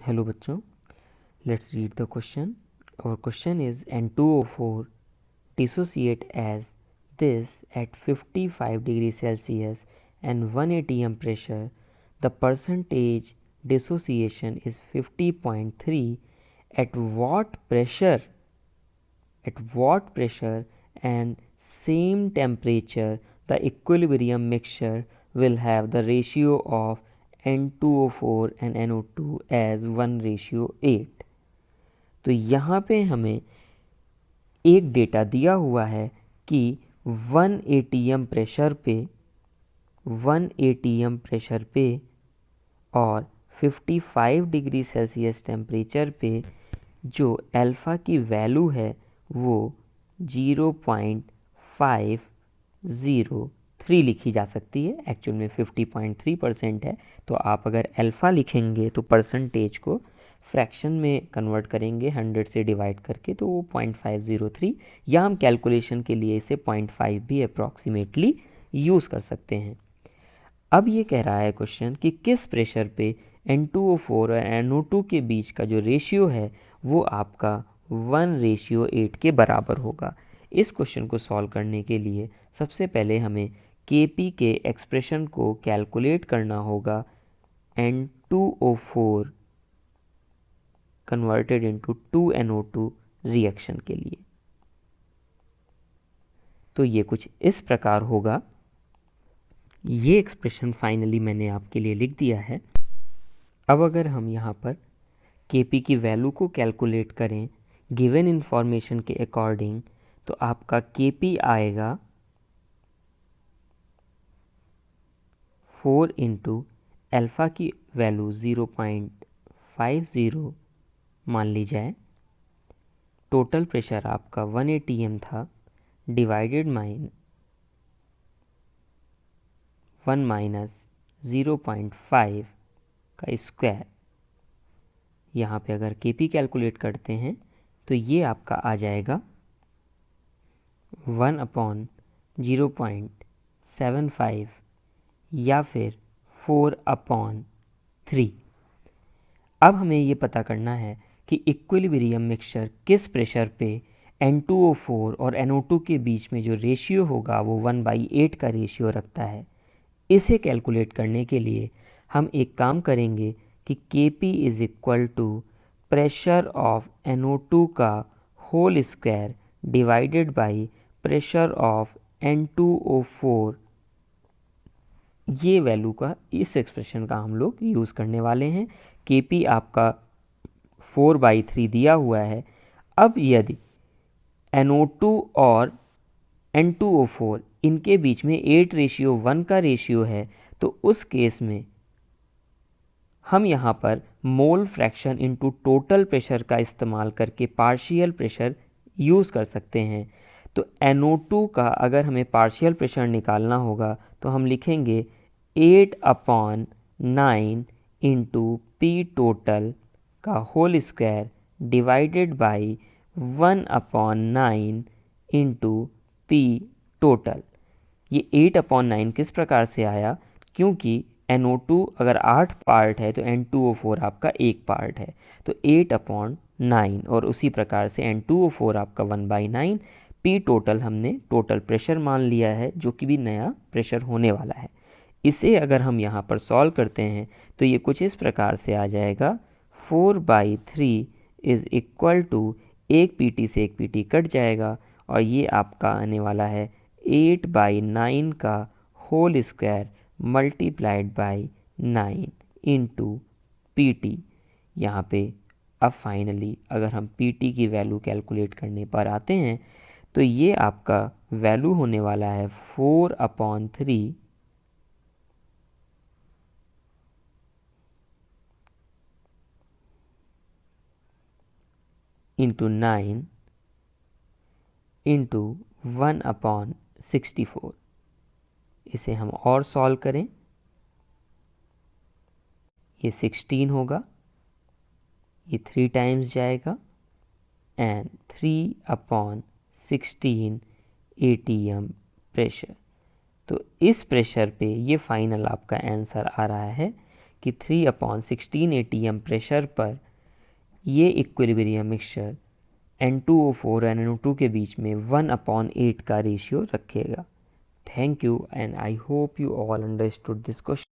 Hello बच्चों, let's read the question. Our question is N2O4 dissociate as this at 55 degrees Celsius and 1 atm pressure. The percentage dissociation is 50.3. At what pressure and same temperature the equilibrium mixture will have the ratio of N2O4 and NO2 as 1:8. तो यहाँ पे हमें एक data दिया हुआ है कि 1 atm pressure पे और 55 डिग्री सेल्सियस टेम्परेचर पे जो अल्फ़ा की वैल्यू है वो 0.503 लिखी जा सकती है। एक्चुअल में 50.3% है, तो आप अगर अल्फ़ा लिखेंगे तो परसेंटेज को फ्रैक्शन में कन्वर्ट करेंगे 100 से डिवाइड करके, तो वो 0.503, या हम कैलकुलेशन के लिए इसे 0.5 भी अप्रॉक्सीमेटली यूज़ कर सकते हैं। अब ये कह रहा है क्वेश्चन कि किस प्रेशर पे N2O4 और NO2 के बीच का जो रेशियो है वो आपका 1:8 के बराबर होगा। इस क्वेश्चन को सॉल्व करने के लिए सबसे पहले हमें Kp के एक्सप्रेशन को कैलकुलेट करना होगा N2O4 converted into 2NO2 reaction के लिए। तो ये कुछ इस प्रकार होगा। ये एक्सप्रेशन फाइनली मैंने आपके लिए लिख दिया है। अब अगर हम यहाँ पर Kp की वैल्यू को कैलकुलेट करें गिवन इंफॉर्मेशन के अकॉर्डिंग, तो आपका Kp आएगा 4 इंटू अल्फ़ा की वैल्यू 0.50 मान ली जाए, टोटल प्रेशर आपका 1 atm था, डिवाइडेड 1 माइनस 0.5 का स्क्वायर। यहाँ पे अगर Kp कैलकुलेट करते हैं तो ये आपका आ जाएगा 1/0.75 या फिर 4/3। अब हमें ये पता करना है कि इक्विलिब्रियम मिक्सचर किस प्रेशर पे N2O4 और NO2 के बीच में जो रेशियो होगा वो 1/8 का रेशियो रखता है। इसे कैलकुलेट करने के लिए हम एक काम करेंगे कि Kp is equal to pressure of NO2 का whole square divided by pressure of N2O4। ये वैल्यू का, इस एक्सप्रेशन का हम लोग यूज़ करने वाले हैं। Kp आपका 4/3 दिया हुआ है। अब यदि NO2 और N2O4 इनके बीच में 8:1 का रेशियो है, तो उस केस में हम यहाँ पर mole fraction into total pressure का इस्तेमाल करके पार्शियल प्रेशर यूज़ कर सकते हैं। तो NO2 का अगर हमें पार्शियल प्रेशर निकालना होगा तो हम लिखेंगे 8/9 इंटू P टोटल का whole square divided by 1/9 into P total. ये 8/9 किस प्रकार से आया, क्योंकि NO2 अगर 8 पार्ट है तो N2O4 आपका 1 पार्ट है, तो 8/9, और उसी प्रकार से N2O4 आपका 1/9। P टोटल हमने टोटल प्रेशर मान लिया है, जो कि भी नया प्रेशर होने वाला है। इसे अगर हम यहाँ पर सॉल्व करते हैं तो ये कुछ इस प्रकार से आ जाएगा 4/3 इज़ इक्वल टू, एक PT से एक PT कट जाएगा, और ये आपका आने वाला है 8/9 का whole square multiplied by 9 into PT। यहाँ पे अब फाइनली अगर हम PT की वैल्यू कैलकुलेट करने पर आते हैं तो ये आपका वैल्यू होने वाला है 4/3 इंटू 9 इंटू 1/64। इसे हम और सॉल्व करें, ये 16 होगा, ये 3 टाइम्स जाएगा, एंड 3/16 atm प्रेशर। तो इस प्रेशर पे ये फाइनल आपका आंसर आ रहा है कि 3/16 atm प्रेशर पर ये इक्विलिब्रियम मिक्सचर N2O4 और NO2 के बीच में 1/8 का रेशियो रखेगा। Thank you and I hope you all understood this question.